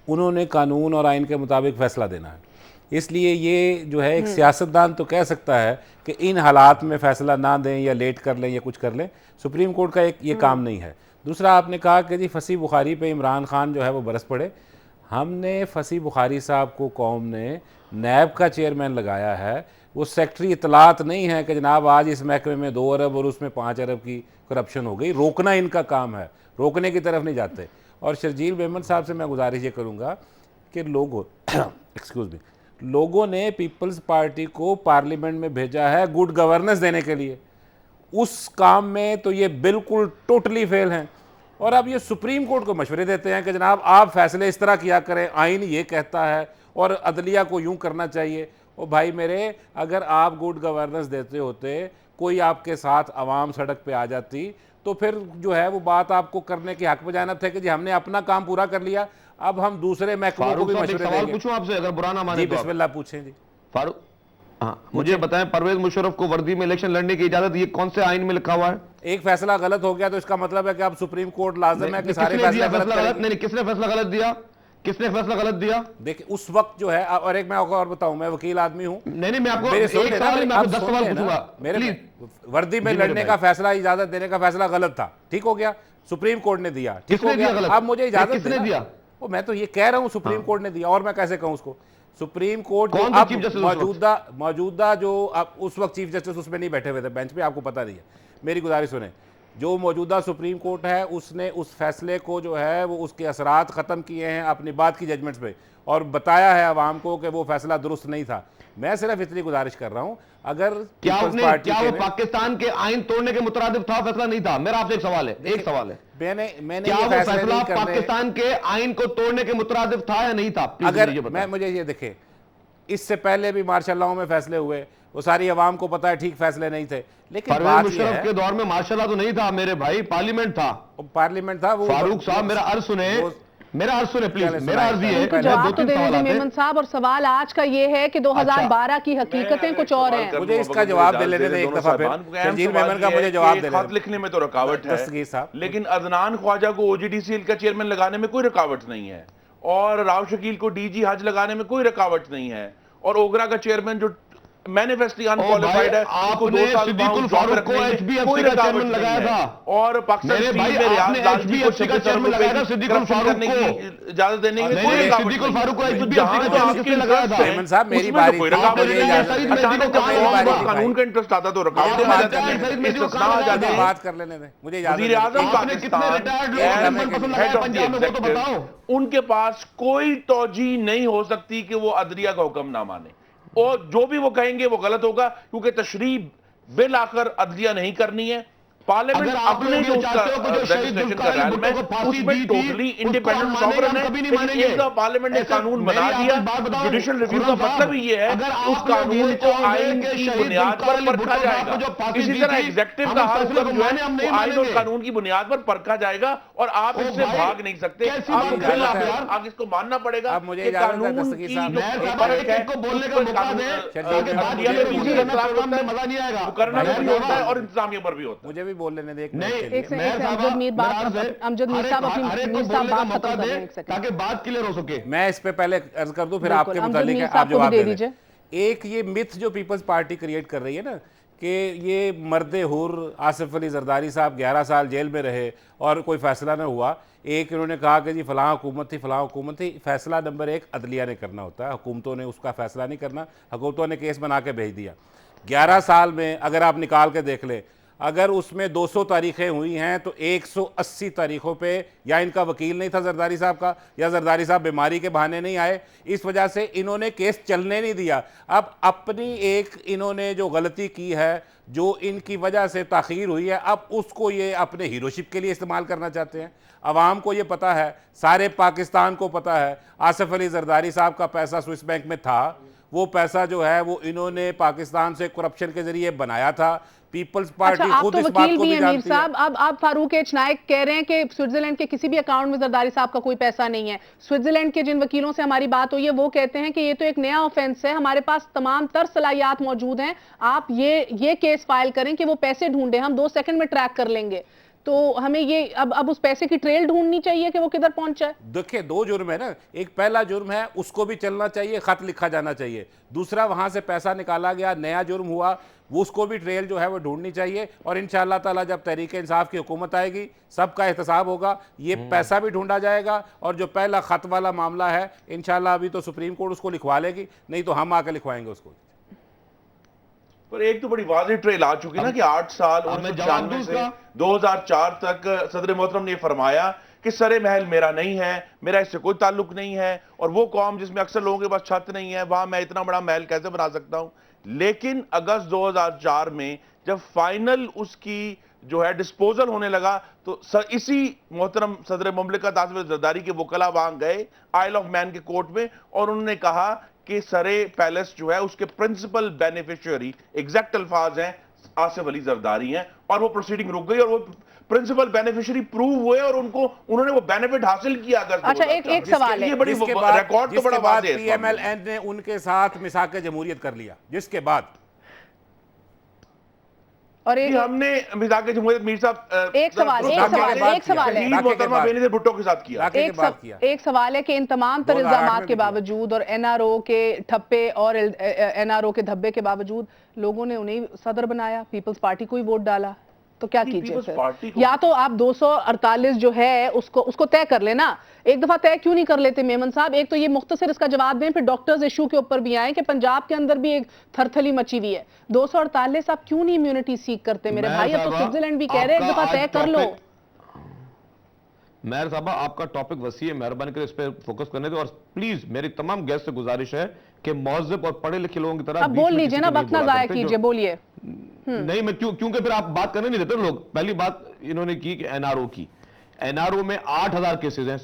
उन्होंने कानून और आइन के मुताबिक फ़ैसला देना है। इसलिए ये जो है एक सियासतदान तो कह सकता है कि इन हालात में फ़ैसला ना दें या लेट कर लें या कुछ कर लें, सुप्रीम कोर्ट का एक ये काम नहीं है। दूसरा, आपने कहा कि जी फसी बुखारी पे इमरान खान जो है वो बरस पड़े। हमने फसी बुखारी साहब को कौम ने नैब का चेयरमैन लगाया है, वो सेक्रेटरी इतलात नहीं है कि जनाब आज इस महकमे में 2 अरब और उसमें 5 अरब की करप्शन हो गई। रोकना इनका काम है, रोकने की तरफ नहीं जाते। और शर्जील मेमन साहब से मैं गुजारिश ये करूँगा कि लोगों ने पीपल्स पार्टी को पार्लियामेंट में भेजा है गुड गवर्नेंस देने के लिए, उस काम में तो ये बिल्कुल टोटली फेल हैं। और अब ये सुप्रीम कोर्ट को मशवरे देते हैं कि जनाब आप फैसले इस तरह किया करें, आइन ये कहता है और अदलिया को यूं करना चाहिए। ओ भाई मेरे, अगर आप गुड गवर्नेंस देते होते, कोई आपके साथ आवाम सड़क पे आ जाती, तो फिर जो है वो बात आपको करने के हक में जाना था कि जी हमने अपना काम पूरा कर लिया, अब हम दूसरे महकमों को भी मशवरे सवाल देंगे। पूछूं आपसे, अगर बुरा ना माने जी तो आप? बिस्मिल्लाह पूछें जी। फारूक, हाँ मुझे बताएं, परवेज मुशर्रफ को वर्दी में इलेक्शन लड़ने की इजाजत ये कौन से आइन में लिखा हुआ है? एक फैसला गलत हो गया तो इसका मतलब है कि अब सुप्रीम कोर्ट लाजम है कि सारे किसने फैसले दिया गलत फैसला गलत? करेगी। नहीं, किसने फैसला गलत दिया? किसने फैसला गलत दिया? देखिए उस वक्त जो है, और एक मैं और बताऊं, मैं वकील आदमी हूं। नहीं, मैं आपको मेरे एक सुन सवाल नहीं, मैं आपको 10 सुन सवाल लेना। पूछूंगा। मेरे प्लीज। वर्दी में जी मेरे लड़ने भाई। का फैसला, इजाजत देने का फैसला गलत था, ठीक हो गया, सुप्रीम कोर्ट ने दिया, ठीक किसने हो गया। दिया गलत? अब मुझे इजाजत किसने देना। दिया? वो मैं तो ये कह रहा हूं सुप्रीम कोर्ट ने दिया, और मैं कैसे कहूं उसको? सुप्रीम कोर्ट कौन जो थे अब चीफ जस्टिस उस वक्त? मौजूदा जो अब उस वक्त चीफ जस्टिस उसमें नहीं बैठे हुए थे बेंच पे, आपको पता नहीं है। मेरी गुजारिश सुने, जो मौजूदा सुप्रीम कोर्ट है उसने उस फैसले को जो है वो उसके असरात ख़त्म किए हैं अपनी बात की जजमेंट्स पे, और बताया है आवाम को कि वो फैसला दुरुस्त नहीं था। मैं सिर्फ इतनी गुजारिश कर रहा हूं, अगर क्या पार्टी वो पाकिस्तान के आइन तोड़ने के मुतरादिफ था? फैसला नहीं था। मेरा आपसे एक सवाल है, एक सवाल है, मैंने क्या ये वो फैसले फैसला नहीं करने, पाकिस्तान के आइन को तोड़ने के मुतरादिफ था या नहीं था? प्लीज अगर मुझे बताएं। मुझे ये देखे, इससे पहले भी मार्शल लॉ में फैसले हुए, वो सारी आवाम को पता है ठीक फैसले नहीं थे, लेकिन परवेज बात ये मुशर्रफ है, के दौर में मार्शल लॉ तो नहीं था मेरे भाई, पार्लियामेंट था, पार्लियामेंट था वो। फारूक साहब मेरा अर्ज सुने, मेरा अर्ज सुने प्लीज। चले मेरा अर्ज ये है, उनको जवाब तो दे दीजिए मेमन साहब, और सवाल आज का ये है कि 2012 की हकीकतें कुछ और हैं। मुझे इसका जवाब दे लेने दे एक दफा फिर। शर्जील मेमन का मुझे जवाब दे खत लिखने में तो रुकावट है, दस्तगीर साहब, लेकिन अदनान ख्वाजा को ओजीडीसीएल का चेयरमैन लगाने में कोई रुकावट नहीं है, और राव शकील को डीजी हज लगाने में कोई रुकावट नहीं है, और ओगरा का चेयरमैन जो मैनिफेस्टली अनक्वालिफाइड है, आपने सिद्दीकुल फारूक को एचबीएफसी का चेयरमैन लगाया था, और पाकिस्तान मेरे भाई में रियाज आपने लालजी को एचबीएफसी का चेयरमैन लगाया था, सिद्दीकुल फारूक करने की को इजाजत देने की नहीं, कोई रुकावट सिद्दीकुल नहीं। फारूक को तो एचबीएफसी जहां का तो चेयरमैन आपके किसने लगाया इंटरेस्ट था? है, मेमन साहब मेरी उसमें तो बारी कोई थी, रुकावट मुझे नहीं है। इजाजत- अचानक मेरी बारी थी कानून का इंटरेस्ट आता तो रुकावट आ जाती है। इस्तिस्ना आ जाती है। बात कर लेने दें, मुझे इजाजत वज़ीर आज़म दें। आपने कितने रिटायर्ड लोग चेयरमैन पसंद लगाए पंजाब में, वो तो बताओ। उनके पास कोई तौजी नहीं हो सकती कि वो अदलिया का हुक्म ना माने, और जो भी वो कहेंगे वो गलत होगा, क्योंकि तशरीह बिल आकर अदलिया नहीं करनी है। पार्लियामेंट अपने जो रजिस्ट्रेशन कर रहा है उसमें टोटली इंडिपेंडेंट सॉवरेन है, लेकिन एक दफा पार्लियामेंट ने कानून बना दिया। जुडिशियल रिव्यू का मतलब ही ये है उस कानून को आइन की बुनियाद पर परखा जाएगा। इसी तरह एग्जीक्यूटिव का हर हुक्म जो है वो आइन और कानून की बुनियाद पर परखा जाएगा, और आप इससे भाग नहीं सकते। आप इसको मानना पड़ेगा। अब मुझे कानून की जो फर्क है को बोलने का मौका दें, मजा नहीं आएगा, करना भी होता है और इंतजामिया पर भी होता है। मुझे भी बोल लेने दे। अमजद मीर साहब मौका दें ताकि बात क्लियर हो सके। मैं इस पे पहले अर्ज कर दूं, फिर आपके मुतालिक आप जवाब दे दीजिए। एक ये मिथ जो पीपल्स पार्टी क्रिएट कर रही है ना, कि ये मर्दे हुर आसिफ अली जरदारी साहब 11 साल जेल में रहे और कोई फैसला ना हुआ। एक इन्होंने कहा कि जी फलां हुकूमत थी, फलां हुकूमत थी। फैसला नंबर 1 अदलिया ने करना होता है, हुकूमतों ने उसका फैसला नहीं करना। हुकूमतों ने केस बना के भेज दिया। 11 साल में अगर आप निकाल के देख लें, अगर उसमें 200 तारीखें हुई हैं तो 180 तारीखों पे या इनका वकील नहीं था जरदारी साहब का, या जरदारी साहब बीमारी के बहाने नहीं आए, इस वजह से इन्होंने केस चलने नहीं दिया। अब अपनी एक इन्होंने जो गलती की है, जो इनकी वजह से ताख़ीर हुई है, अब उसको ये अपने हीरोशिप के लिए इस्तेमाल करना चाहते हैं। अवाम को ये पता है, सारे पाकिस्तान को पता है, आसिफ अली जरदारी साहब का पैसा स्विस बैंक में था। वो पैसा जो है वो इन्होंने पाकिस्तान से करप्शन के जरिए बनाया था। पीपल्स पार्टी अच्छा, खुद आप इस तो बात वकील को भी भी हैं मीर जानती है। साहब, अब आप फारूक एच नाइक कह रहे हैं कि स्विट्जरलैंड के किसी भी अकाउंट में जरदारी साहब का कोई पैसा नहीं है। स्विट्जरलैंड के जिन वकीलों से हमारी बात हुई है वो कहते हैं कि ये तो एक नया ऑफेंस है, हमारे पास तमाम तर सलाहियात मौजूद हैं, आप ये केस फाइल करें कि वो पैसे ढूंढे, हम 2 सेकंड में ट्रैक कर लेंगे। तो हमें ये अब उस पैसे की ट्रेल ढूंढनी चाहिए कि वो किधर पहुंचा है। देखिए 2 जुर्म है ना, एक पहला जुर्म है उसको भी चलना चाहिए, खत लिखा जाना चाहिए। दूसरा वहां से पैसा निकाला गया, नया जुर्म हुआ, वो उसको भी ट्रेल जो है वो ढूंढनी चाहिए। और इंशाअल्लाह ताला जब तहरीक इंसाफ की हुकूमत आएगी, सबका एहतसाब होगा, ये पैसा भी ढूंढा जाएगा। और जो पहला खत वाला मामला है, इंशाअल्लाह अभी तो सुप्रीम कोर्ट उसको लिखवा लेगी, नहीं तो हम आकर लिखवाएंगे उसको। पर एक तो बड़ी वाज़ेह ट्रेल आ चुकी ना कि 8 साल 1996 से 2004 तक सदर मोहतरम ने फरमाया कि सरे महल मेरा नहीं है, मेरा इससे कोई ताल्लुक नहीं है, और वो कौम जिसमें अक्सर लोगों के पास छत नहीं है, वहां मैं इतना बड़ा महल कैसे बना सकता हूं। लेकिन अगस्त 2004 में जब फाइनल उसकी जो है डिस्पोजल होने लगा, तो इसी मोहतरम सदर मुमलिकत आसिफ जरदारी के वकला वहां गए आइल ऑफ मैन के कोर्ट में और उन्होंने कहा कि सरे पैलेस जो है उसके प्रिंसिपल बेनिफिशियरी, एग्जैक्ट अल्फाज हैं, आसिफ अली जरदारी हैं, और वो प्रोसीडिंग रुक गई और वो प्रिंसिपल बेनिफिशियरी प्रूव हुए और उन्होंने वो बेनिफिट हासिल किया। अच्छा, एक सवाल है, रिकॉर्ड तो बड़ा वाज़ेह है। पीएमएलएन ने उनके साथ मिसाक जमहूरियत कर लिया, जिसके बाद और हमने मिजाक जमहूरियत मीर साहब एक सवाल है मोहतरमा बेनज़ीर भुट्टो के साथ किया। एक सवाल है कि इन तमाम तर इल्जामात के बावजूद और एनआरओ के ठप्पे और एनआरओ के धब्बे के बावजूद लोगों ने उन्हें सदर बनाया, पीपल्स पार्टी को ही वोट डाला, तो क्या कीजिए फिर? या तो आप 248 जो है उसको तय कर लेना, एक दफा तय क्यों नहीं कर लेते मेमन साहब? एक तो ये मुख्तसर इसका जवाब दें, फिर डॉक्टर्स इशू के ऊपर भी आए कि पंजाब के अंदर भी एक थरथली मची हुई है। 248 आप क्यों नहीं इम्यूनिटी सीख करते मेरे भाई? अब तो स्विट्जरलैंड भी कह रहे हैं एक दफा तय कर लो। मेहर साहब, आपका टॉपिक वसी है, मेहरबानी कर इस पे फोकस करने दो, और प्लीज मेरी तमाम गेस्ट से गुजारिश है कि मौजूद और पढ़े लिखे लोगों की तरह अब बोल लीजिए ना, वक्त ना जाया कीजिए, बोलिए। नहीं, मैं क्योंकि फिर आप बात करने नहीं देते लोग। पहली बात इन्होंने की कि एनआरओ की, एनआरओ में 8000 केसेस हैं,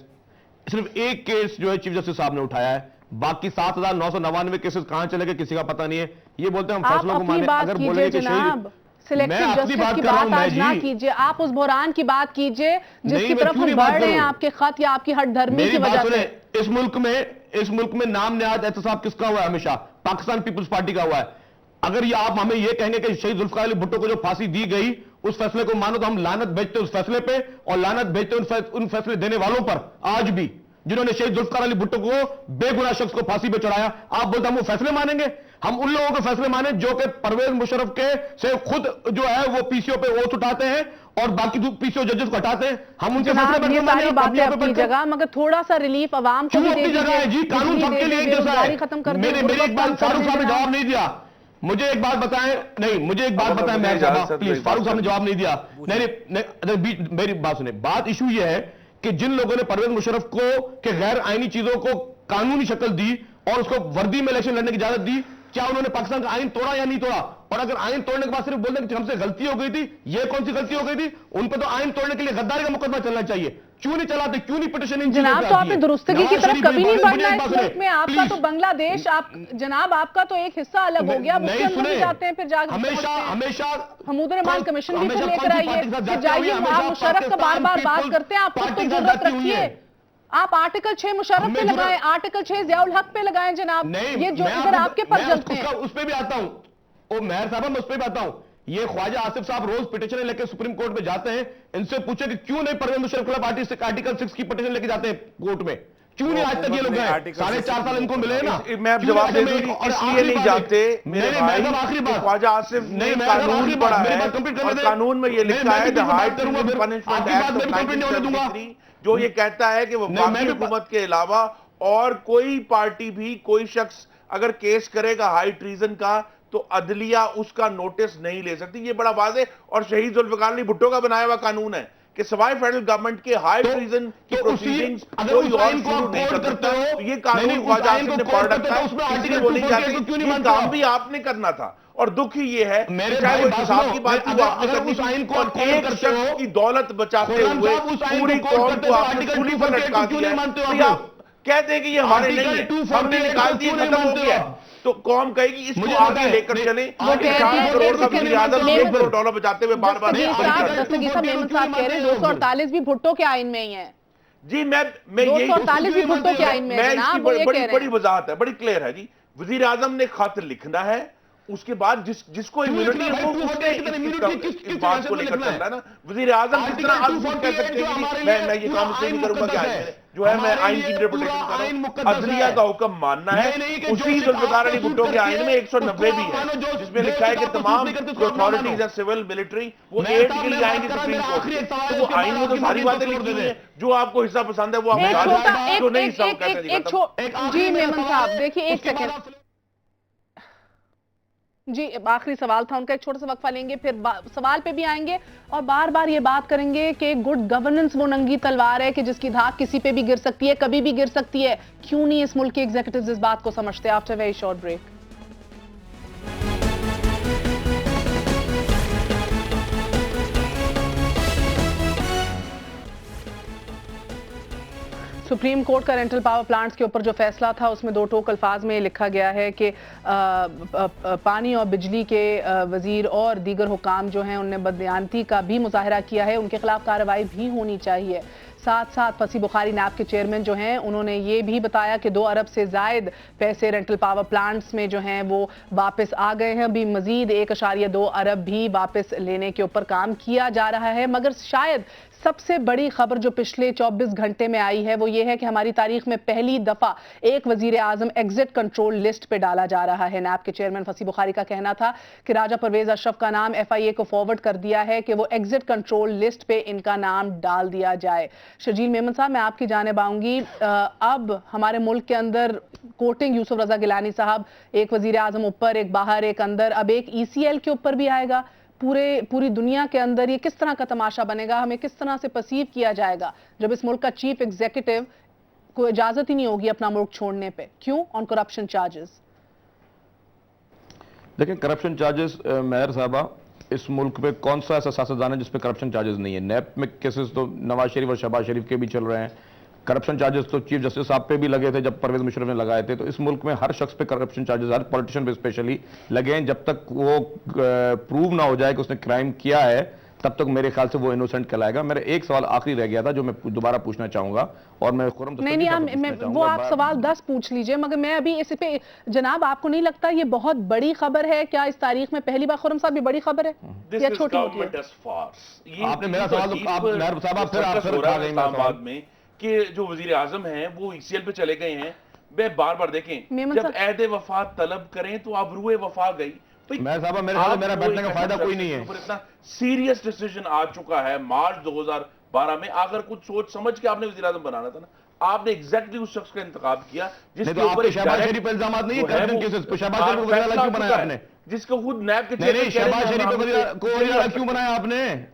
सिर्फ एक केस जो है चीफ जस्टिस साहब ने उठाया है, बाकी 7999 केसेस कहां चले गए किसी का पता नहीं है। ये बोलते हैं हम फैसलों को माने, अगर बोलेंगे कि शहीद सिलेक्टिव जस्टिस की बात आज ना कीजिए, आप उस बुहरान की बात कीजिए जिसकी तरफ हम बढ़ रहे हैं आपके खत या आपकी हठधर्मी की वजह से। इस मुल्क में नाम निहाद एहतसाब किसका हुआ है? हमेशा पाकिस्तान पीपल्स पार्टी का हुआ है। अगर ये आप हमें ये कहेंगे कि शहीद जुल्फिकार अली भुट्टो को जो फांसी दी गई उस फैसले को मानो, तो हम लानत भेजते उस फैसले पे और लानत भेजते उन फैसले देने वालों पर आज भी जिन्होंने शहीद जुल्फिकार अली भुट्टो को बेगुनाह शख्स को फांसी पे चढ़ाया। आप बोलते हम वो फैसले मानेंगे? हम उन लोगों के फैसले माने जो कि परवेज मुशर्रफ के से खुद जो है वो पीसीओ पे वोट उठाते हैं और बाकी पीसीओ जजेस को हटाते हैं। हम उनके फैसले ये सारी बातें अपनी जगह, मगर थोड़ा सा रिलीफ अवाम को भी दे दीजिए। जी, कानून सबके लिए एक जैसा है। खत्म कर मेरी एक बात फारूक साहब ने जवाब नहीं दिया, मुझे एक बात बताएं। नहीं, मुझे एक बात बताएं मेहर साहब प्लीज। फारूक साहब ने जवाब नहीं दिया। नहीं, मेरी बात सुने। बात इशू ये है कि जिन लोगों ने परवेज मुशर्रफ को के गैर आईनी चीजों को कानूनी शक्ल दी और उसको वर्दी में इलेक्शन लड़ने की इजाजत दी, क्या उन्होंने पाकिस्तान का आईन तोड़ा या नहीं तोड़ा? और अगर आईन तोड़ने के बाद सिर्फ बोलते हैं कि हमसे गलती हो गई थी, ये कौन सी गलती हो गई थी? उन पर तो आईन तोड़ने के लिए गद्दारी का मुकदमा चलना चाहिए। क्यों नहीं चलाते? क्यों नहीं पिटीशन? जनाब, तो आपने दुरुस्तगी की तरफ कभी नहीं बढ़ना इस मुल्क में। आपका तो बांग्लादेश, आप जनाब आपका तो एक हिस्सा अलग हो गया, उसके अंदर भी जाते हैं, फिर जाकर हमेशा हमूद रहमान कमीशन भी फिर लेकर आइए, फिर जाइए। आप मुशर्रफ का बार बार बात करते हैं, आप खुद तो जरूरत रखिए। आप आर्टिकल 6 मुशर्रफ पे लगाएं, आर्टिकल 6 ज़ियाउल हक पे लगाएं जनाब। ये जो इधर आपके पर जलते हैं, उस पे भी आता हूं। ओ मेहर साहब, मैं उस पे भी आता हूं। ये ख्वाजा आसिफ साहब रोज पिटीशन लेकर सुप्रीम कोर्ट में जाते हैं, इनसे पूछे कि क्यों नहीं परवेज मुशर्रफ खिलाफ आर्टिकल 6 की पिटीशन लेके जाते हैं कोर्ट में? क्यों नहीं आज तक ये लोग गए? 4.5 साल इनको मिले ना। मैं जवाब दे दूं, इसलिए नहीं जाते मेरे भाई। आखिरी बात, ख्वाजा आसिफ ने कानून पढ़ा है और कानून में ये लिखा है the high punishment act of 1973 जो ये कहता है कि वफाकी हुकूमत के अलावा और कोई पार्टी भी, कोई शख्स अगर केस करेगा हाई ट्रीजन का तो अदलिया उसका नोटिस नहीं ले सकती। ये बड़ा वाज़ेह और शहीद जुल्फिकार अली भुट्टो का बनाया हुआ कानून है कि सवाए फेडरल गवर्नमेंट के हाई ट्रीजन की प्रोसीडिंग्स कोई और शुरू नहीं कर सकता। तो ये कानून ख्वाजा आसिफ ने पढ़ रखा है, इसलिए वो नहीं जाती। ये काम भी आपने करना था और दुख ही ये है चाहे वो हिसाब की बात की, वो आपने करनी थी। और एक शख्स की दौलत बचाते हुए पूरी कौम को आपने सूली पर लटका दिया है। आप कहते हैं कि ये हमारे नहीं है, हमने निकाल दिए, खत्म हो गया, तो कौम कहेगी इसको आगे लेकर चले। 4 करोड़ का वज़ीर आज़म $1 करोड़ बचाते हुए बार बार दस्तगीर साहब मेमन साहब कह रहे हैं 248 भी भुट्टो के आइन में ही है। जी, मैं 248 भी भुट्टो के आइन में है जनाब, वो ये कह रहे हैं। बड़ी वजाहत है, बड़ी क्लियर है जी। वज़ीर आज़म ने खत लिखना है, उसके बाद जिसको इम्यूनिटी है वो उसके इस बात को लेकर चलता है ना। वज़ीर आज़म किस तरह अल्फाज कह सकते हैं कि मैं ये काम इसलिए नहीं करूंगा क्या जो है मैं आइन की इंटरप्रिटेशन कर रहा हूं। अदलिया का हुक्म मानना है। उसी जुल्फिकार अली भुट्टो के आइन में 190 भी है जिसमें लिखा है कि तमाम अथॉरिटीज है सिविल मिलिट्री वो एड के लिए आएंगे सुप्रीम कोर्ट। तो वो आइन में तो सारी बातें लिखी हुई है, जो आपको हिस्सा पसंद है वो आप जो नहीं हिस्सा। जी मेमन साहब देखिए, एक सेकंड जी, आखिरी सवाल था उनका, एक छोटा सा वक्फा लेंगे फिर सवाल पे भी आएंगे और बार बार ये बात करेंगे कि गुड गवर्नेंस वो नंगी तलवार है कि जिसकी धाक किसी पे भी गिर सकती है, कभी भी गिर सकती है। क्यों नहीं इस मुल्क के एग्जीक्यूटिव्स इस बात को समझते? After very short break. Supreme Court का रेंटल पावर प्लांट्स के ऊपर जो फैसला था उसमें दो टोक अल्फाज में लिखा गया है कि पानी और बिजली के वजीर और दीगर हुकाम जो हैं उनने बददियानती का भी मुजाहरा किया है, उनके खिलाफ कार्रवाई भी होनी चाहिए। साथ साथ फसी बुखारी नैब के चेयरमैन जो हैं उन्होंने ये भी बताया कि 2 अरब से जायद पैसे रेंटल पावर प्लांट्स में जो हैं वो वापस आ गए हैं। अभी मजीद 1.2 अरब भी वापस लेने के ऊपर काम किया जा रहा है। मगर शायद सबसे बड़ी खबर जो पिछले 24 घंटे में आई है वो ये है कि हमारी तारीख में पहली दफा एक वजीर आजम एग्जिट कंट्रोल लिस्ट पे डाला जा रहा है। नैब के चेयरमैन फसी बुखारी का कहना था कि राजा परवेज अशरफ का नाम FIA को फॉरवर्ड कर दिया है कि वो एग्जिट कंट्रोल लिस्ट पे इनका नाम डाल दिया जाए। शर्जील मेमन साहब, मैं आपकी जानिब आऊंगी। अब हमारे मुल्क के अंदर कोटिंग यूसुफ रजा गिलानी साहब, एक वजीर आजम ऊपर, एक बाहर, एक अंदर, अब एक ECL के ऊपर भी आएगा। पूरी दुनिया के अंदर ये किस तरह का तमाशा बनेगा, हमें किस तरह से परसीव किया जाएगा जब इस मुल्क का चीफ एग्जीक्यूटिव को इजाजत ही नहीं होगी अपना मुल्क छोड़ने पे? क्यों? On corruption charges. देखिए, करप्शन चार्जेस मेयर साहबा, इस मुल्क पे कौन सा ऐसा सियासतदान है जिस पे करप्शन चार्जेस नहीं है? नैब में केसेस तो नवाज शरीफ और शहबाज शरीफ के भी चल रहे हैं। करप्शन चार्जेस तो चीफ जस्टिस साहब पे भी लगे थे जब परवेज मुशर्रफ ने लगाए थे। तो इस मुल्क में हर शख्स पे करप्शन चार्जेस, हर पॉलिटिशियन पे स्पेशली लगे हैं। जब तक वो प्रूव ना हो जाए कि उसने क्राइम किया है तब तक मेरे ख्याल से वो इनोसेंट कहलाएगा। मेरा एक सवाल आखिरी रह गया था जो मैं दोबारा पूछना चाहूंगा, और मैं खुर्रम नहीं, वो आप सवाल 10 पूछ लीजिए, मगर मैं अभी इस पे, जनाब आपको नहीं लगता ये बहुत बड़ी खबर है? क्या इस तारीख में पहली बार? खुर्रम साहब, ये बड़ी खबर है या छोटी होती है? आपने मेरा सवाल में कि जो वजीर आजम हैं वो ECL पे चले गए हैं। मैं बार बार देखें, जब ऐदे वफा तलब करें तो आबरूए वफा गई। मेरा बैठने का फायदा कोई नहीं है। इतना सीरियस डिसीजन आ चुका है मार्च 2012 में। अगर कुछ सोच समझ के आपने वजीर आजम बनाना था ना, आपने एग्जैक्टली उस शख्स का इंतखाब किया जिसके ऊपर शहबाज शरीफ पे इल्जामात नहीं है करप्शन केसेस पे। शहबाज शरीफ को वजीर आला क्यों बनाया आपने? जिसको खुद नैब के शहबाज शरीफ को वजीर आला क्यों बनाया आपने?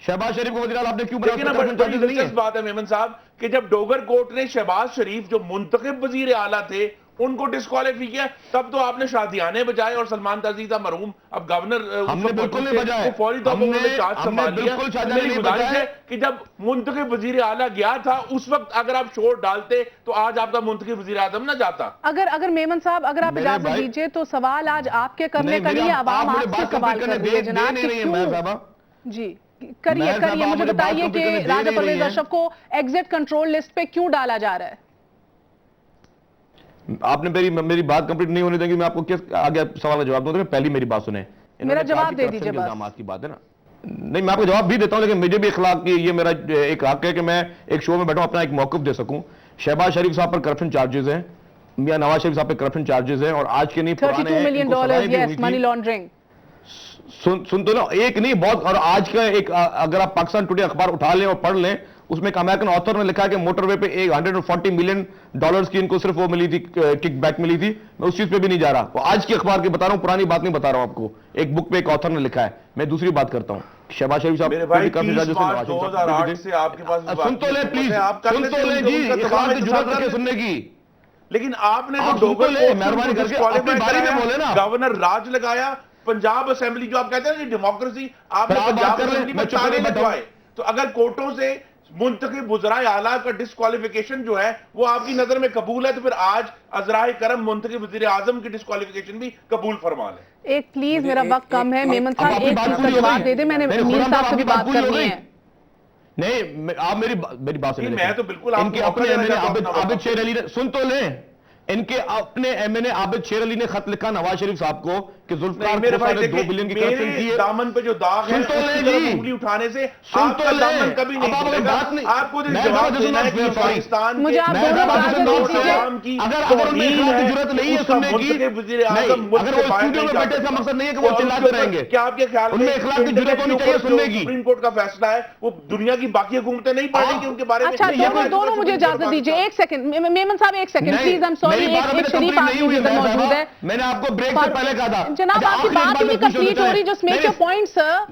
शहबाज शरीफ को वजीर आला आपने क्यों बनाया? बात है मेमन साहब कि जब डोगर कोर्ट ने शहबाज शरीफ जो मुंतखब वजीर आला थे उनको डिस्क्वालीफाई किया, तब तो आपने शादियाने बजाए और सलमान ताजी था मरहूम, अब गवर्नर हमने बिल्कुल नहीं बजाए, फौरी तौर पर चार्ज संभाल लिया। मेरी गुजारिश है कि जब मुंतखब वजीर आला गया था उस वक्त अगर आप शोर डालते तो आज आपका मुंतखब वजीर आजम ना जाता। अगर मेमन साहब, अगर आप इजाजत दीजिए तो सवाल आज आपके करने का नहीं, अवाम आपसे सवाल कर रही है जनाब। जी करिए, मुझे बताइए कि राजा परवेज अशरफ को एग्जिट कंट्रोल लिस्ट पे क्यों डाला जा रहा है? आपने मेरी बात कंप्लीट नहीं होने देंगे, मैं आपको किस आगे सवाल का जवाब दूंगा। पहली मेरी बात सुने, मेरा जवाब दे दीजिए। इल्जामात की बात है ना, नहीं मैं आपको जवाब भी देता हूं, लेकिन मुझे भी इखलाक की, ये मेरा एक हक है कि मैं एक शो में बैठूं, अपना एक मौक़िफ़ दे सकूं। शहबाज शरीफ साहब पर करप्शन चार्जेस हैं, मियां नवाज शरीफ साहब पर करप्शन चार्जेस हैं, और आज के नहीं पुराने $32 मिलियन मनी लॉन्ड्रिंग। सुन तो लो, एक नहीं बहुत। और आज का एक, अगर आप पाकिस्तान टुडे अखबार उठा लें और पढ़ लें, उसमें एक अमेरिकन ऑथर ने लिखा है कि मोटरवे पे $140 मिलियन की इनको सिर्फ वो मिली थी, किक बैक मिली थी। मैं उस चीज पे भी नहीं जा रहा, वो आज की अखबार की बता रहा हूं, पुरानी बात नहीं बता रहा हूं आपको। एक बुक पे एक ऑथर ने लिखा है। मैं दूसरी बात करता हूं, शहबाज शरीफ साहब 2008 से आपके पास सुन तो ले प्लीज, सुन तो ले जी, जरूरत रखे सुनने की। लेकिन आपने जो डोगर को मेहरबानी करके अपनी बारी में बोले ना, गवर्नर राज लगाया, पंजाब असेंबली जो आप कहते हैं ना डेमोक्रेसी, आपने पंजाब असेंबली में ताले लगवाए। तो अगर कोर्टों से मुंतखब वज़राए आला का डिस्क्वालिफिकेशन जो है वो आपकी नजर में कबूल है, तो फिर आज अज़राए करम मुंतखब वज़ीर आज़म की डिस्क्वालिफिकेशन भी कबूल फरमा ले। एक प्लीज, मेरा वक्त कम है, मेमन साहब एक जवाब दे दे। मैंने मीर साहब से भी बात करनी है। नहीं, आप मेरी बात सुनिए। मैं तो बिल्कुल इनके अपने एमएनए आबिद शेर अली ने, सुन तो ले, इनके अपने एमएनए आबिद शेर अली ने खत लिखा नवाज शरीफ साहब को कि जुल्फिकार 2 बिलियन की करप्शन की है। दामन पे जो दाग है, उंगली उठाने से आपका दामन कभी नहीं खुलेगा। आपको जवाब देना है कि पाकिस्तान मुझे आप दोनों आवाम की जरूरत नहीं है सुनने की। अगर वो स्टूडियो में बैठे, इसका मकसद नहीं है कि वो चिल्लाते रहेंगे। क्या आपके ख्याल में इखलाक की जरूरत होनी चाहिए सुनने की? सुप्रीम कोर्ट का फैसला है, वो दुनिया की बाकी हुकूमतें नहीं पढ़ेंगी उनके बारे में। अच्छा, दोनों मुझे इजाजत दीजिए। एक सेकंड मेमन साहब, एक second please. I am sorry, एक शरीफ आदमी मौजूद है। मैंने आपको ब्रेक से पहले कहा था जनाब, आपकी बात ही नहीं कंप्लीट हो रही। Just make your point sir.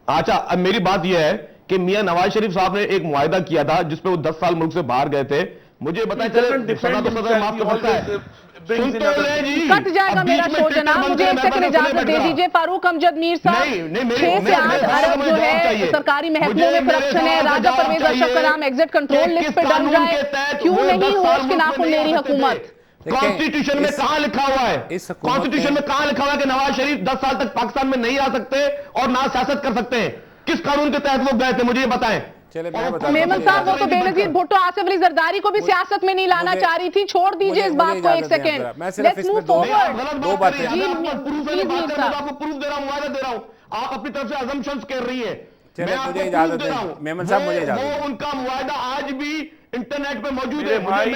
अच्छा, अब मेरी बात यह है कि मियां नवाज शरीफ साहब ने एक मुआहिदा किया था जिसपे वो 10 साल मुल्क से बाहर गए थे, मुझे बताएं, चले सदा तो सदा माफ कर सकता है। सुनते रहे जी, कट जाएगा मेरा शो जनाब, मुझे एक सेकंड इजाजत दे दीजिए। फारूक अमजद मीर साहब, 6 से 8 अरब जो है सरकारी महकमों में करप्शन है, राजा परवेज अशरफ का नाम एग्जिट कंट्रोल लिस्ट पे डल जाए, क्यों नहीं होश के नाखून ले रही हुकूमत? कॉन्स्टिट्यूशन में कहां लिखा हुआ है, कॉन्स्टिट्यूशन में कहां लिखा हुआ है कि नवाज शरीफ 10 साल तक पाकिस्तान में नहीं आ सकते और ना सियासत कर सकते हैं? किस कानून के तहत वो गए थे, मुझे ये बताएं। मेमन साहब, वो तो बेनजीर भुट्टो आसिफ अली जरदारी को भी सियासत में नहीं लाना चाह रही थी, छोड़ दीजिए इस बात को एक सेकंड। Let's move forward. दो बातें जी आपको प्रूफ दे रहा हूं, वादा दे रहा हूं, आप अपनी तरफ से अजम्पशंस कर रही है। मुझे इजाजत दें मेमन साहब, मुझे इजाजत दें। उनका मुआहदा आज भी इंटरनेट पे मौजूद है। भाई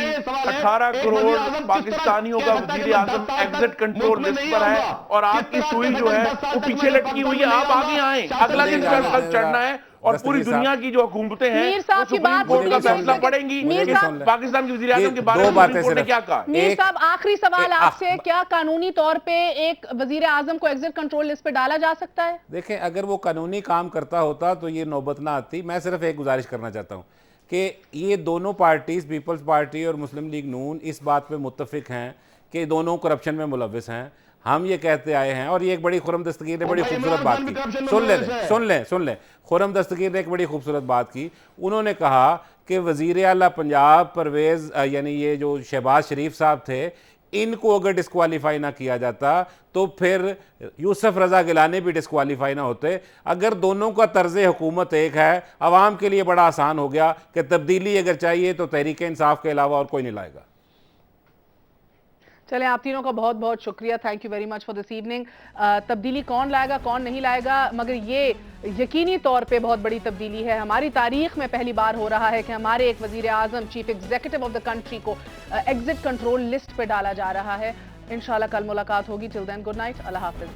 18 करोड़ पाकिस्तानियों का वजीर आजम एग्जिट कंट्रोल लिस्ट पर है और आपकी सुई जो है वो पीछे लटकी हुई है। आप आगे आए, अगला दिन चढ़ना है और पूरी दुनिया की जो हुकूमतें हैं वो सुप्रीम कोर्ट का फैसला पढ़ेंगी। पाकिस्तान के वजीर आजम के बारे में सुप्रीम कोर्ट ने क्या कहा? मीर साहब, आखिरी सवाल आपसे, क्या कानूनी तौर पे एक वजीर आजम को एग्जिट कंट्रोल लिस्ट पे डाला जा सकता है? देखें, अगर वो कानूनी काम करता होता तो ये नौबत ना आती। मैं सिर्फ एक गुजारिश करना चाहता हूँ कि ये दोनों पार्टीज, पीपल्स पार्टी और मुस्लिम लीग नून, इस बात पे मुत्तफिक हैं कि दोनों करप्शन में मुलविस हैं। हम ये कहते आए हैं और ये एक बड़ी खुरम दस्तगीर ने बड़ी खूबसूरत बात की, सुन लें खुरम दस्तगीर ने एक बड़ी खूबसूरत बात की। उन्होंने कहा कि वज़ीर आला पंजाब परवेज़ यानी ये जो शहबाज शरीफ साहब थे, इनको अगर डिस्क्वालीफाई ना किया जाता तो फिर यूसुफ रज़ा गिलानी भी डिस्क्वालीफाई ना होते। अगर दोनों का तर्ज हुकूमत एक है, आवाम के लिए बड़ा आसान हो गया कि तब्दीली अगर चाहिए तो तहरीक इंसाफ के अलावा और कोई नहीं लाएगा। चलें, आप तीनों का बहुत बहुत शुक्रिया, thank you very much for this evening. तब्दीली कौन लाएगा कौन नहीं लाएगा, मगर ये यकीनी तौर पे बहुत बड़ी तब्दीली है। हमारी तारीख में पहली बार हो रहा है कि हमारे एक वजीर आजम, chief executive of the country को एग्जिट कंट्रोल लिस्ट पे डाला जा रहा है। इंशाल्लाह कल मुलाकात होगी। टिल देन गुड नाइट, अल्लाह हाफिज।